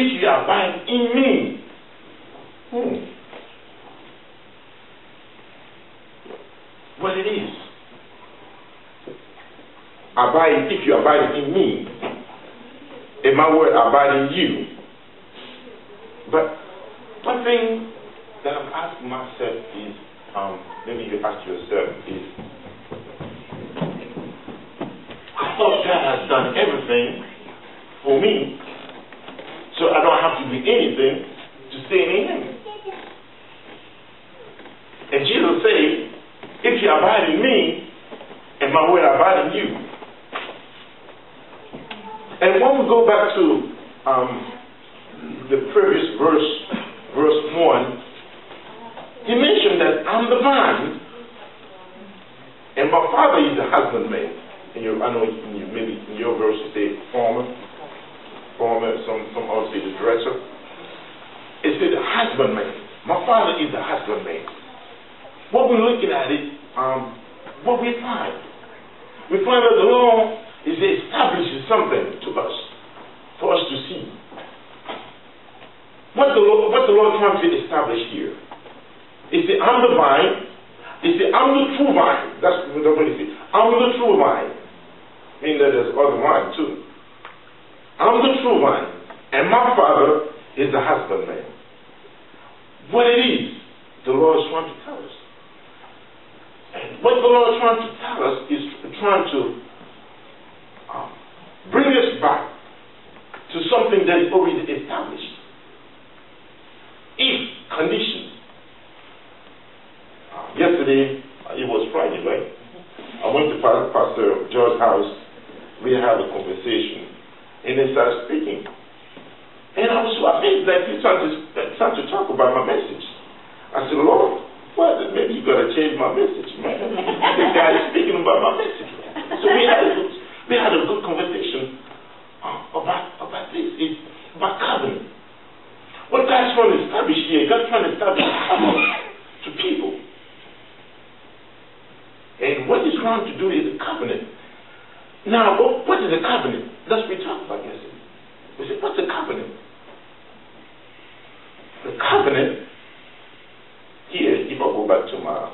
if you abide in me. What it is. Abide, if you abide in me, and my word abide in you. But one thing that I'm asking myself is, maybe you ask yourself is, I thought God has done everything for me, so I don't have to do anything to stay in Him. And Jesus said, if you abide in me, and my word abide in you. And when we go back to the previous verse 1, he mentioned that I'm the vine, and my Father is the husbandman. And I know maybe in your verse you say farmer, some also say the dresser. It said the husbandman. My Father is the husbandman. What we're looking at is what we find. We find that the law is establishes something to us, for us to see. What the Lord trying to establish here? He said, I'm the vine. He said, I'm the true vine. That's what he said. I'm the true vine. Meaning that there's other vine too. I'm the true vine. And my Father is the husbandman. What it is, the Lord is trying to tell us. And what the Lord is trying to tell us is trying to bring us back to something that is already established. If conditions. Yesterday, it was Friday, right? I went to Pastor George's house. We had a conversation, and they started speaking. And I was so amazed that he started to talk about my message. I said, Lord, well, maybe you got to change my message, man. This guy is speaking about my message. So we had a good conversation about this. It's about covenant. What God's trying to establish here, God's trying to establish covenant to people. And what He's trying to do is a covenant. Now, what is a covenant? That's what we talked about yesterday. We said, what's a covenant? The covenant, here, if I go back to my...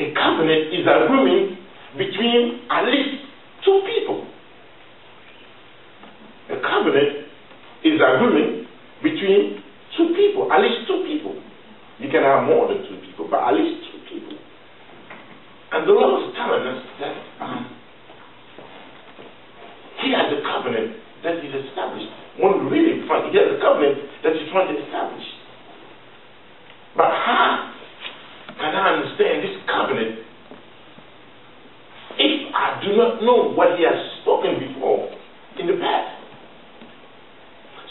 a covenant is an agreement between at least two people. A covenant is an agreement between two people, at least two people. You can have more than two people, but at least two people. And the Lord is telling us that He has a covenant that He's established. When we read it, He has a covenant that He's trying to establish. But how can I understand this covenant if I do not know what He has spoken before in the past?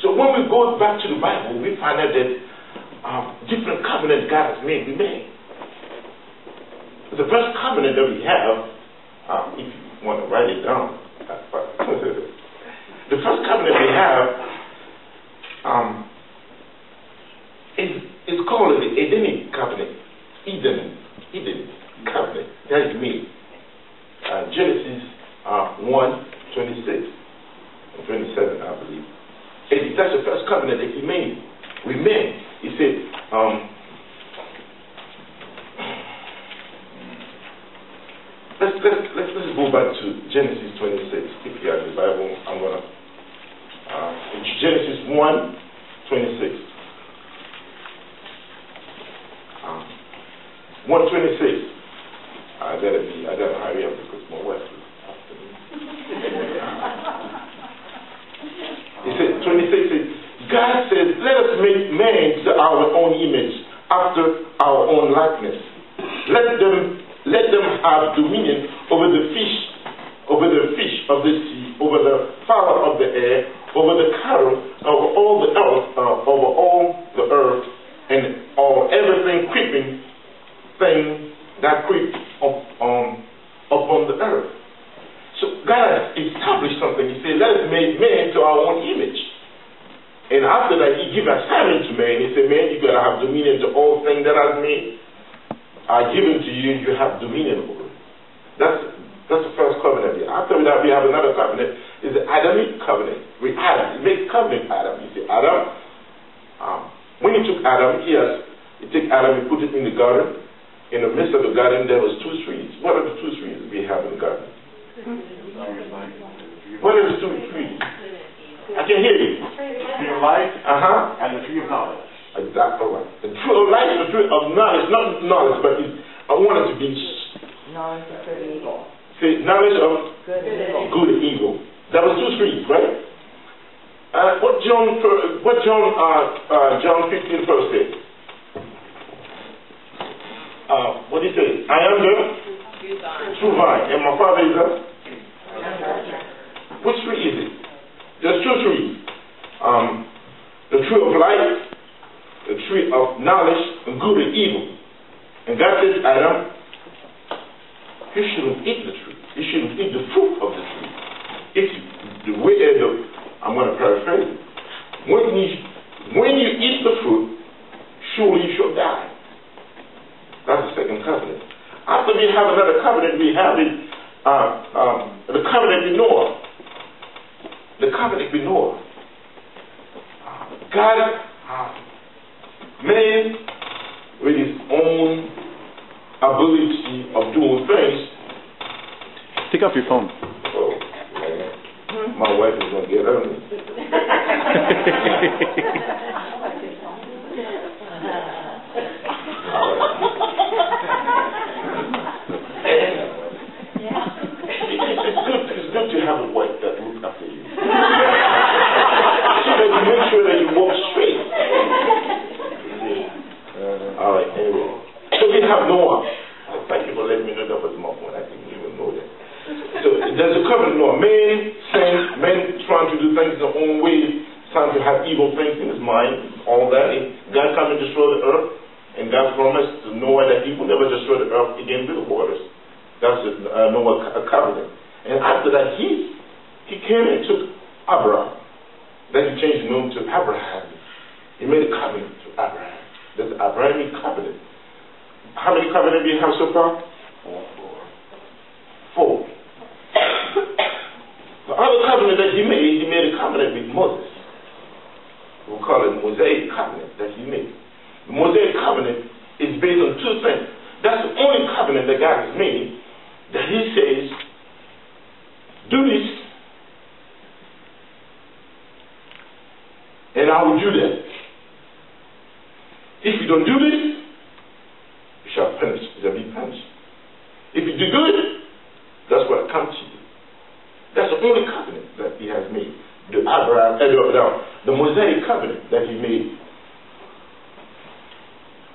So when we go back to the Bible, we find out that different covenants God has made. The first covenant that we have, if you want to write it down, the first covenant we have is called the Edenic covenant. Eden covenant. That is me. Genesis 1:26 and 27, I believe. That's the first covenant that He made. We made. He said, let's go back to Genesis 26. If you have the Bible, I'm gonna Genesis 1:26. 1:26. I gotta hurry up because my wife is after me. He said 26 says, God says, let us make man to our own image, after our own likeness. Let them have dominion over the fish of the sea, over the fowl of the air, over the cattle, over all the earth, and everything creeping thing that creeps upon the earth. So God has established something. He said, let us make man to our own image. And after that, He gave assignment to man. He said, man, you got to have dominion to all things that I've made. I give it to you, you have dominion over it. That's the first covenant. After that, we have another covenant. It's the Adamic put it in the garden. In the midst of the garden, there was 2 trees. What are the 2 trees we have in the garden? What are the 2 trees? I can hear you. The tree of life and the tree of knowledge. Exactly right. The tree of life, the tree of knowledge, not knowledge, but I want it to be knowledge of good and evil. See, knowledge of Good and evil. good and evil. That was 2 trees, right? John 15 first said? What did he say? I am the true vine, and my Father is the. Which tree is it? There's 2 trees. The tree of life, the tree of knowledge, and good and evil. And God says, Adam, you shouldn't eat the tree. You shouldn't eat the fruit of the tree. I'm going to paraphrase it. When you eat the fruit, surely you shall die. That's the second covenant. After we have another covenant, we have the covenant with Noah. The covenant with Noah. God, man, with his own ability of doing things. Pick up your phone. Oh, man. My wife is going to get on me. It's good to have a wife that looks after you. So that you make sure that you walk straight. All right, anyway. So we have Noah. Thank you for letting me know that was my phone. I didn't even know that. So there's a covenant of Noah. Men trying to do things their own way, trying to have evil things in his mind, all that. And God come and destroy the earth. And God promised to Noah that he will never destroy the earth again with the waters. That's Noah's covenant. And after that, he came and took Abraham. Then he changed the name to Abraham. He made a covenant to Abraham. There's an Abrahamic covenant. How many covenants do you have so far? 4. The other covenant that he made a covenant with Moses. We'll call it the Mosaic covenant that he made. The Mosaic covenant is based on 2 things. That's the only covenant that God has made, that he says, do this, and I will do that. If you don't do this, you shall be punished. If you do good, that's what comes to you. That's the only covenant that he has made. The Mosaic covenant that he made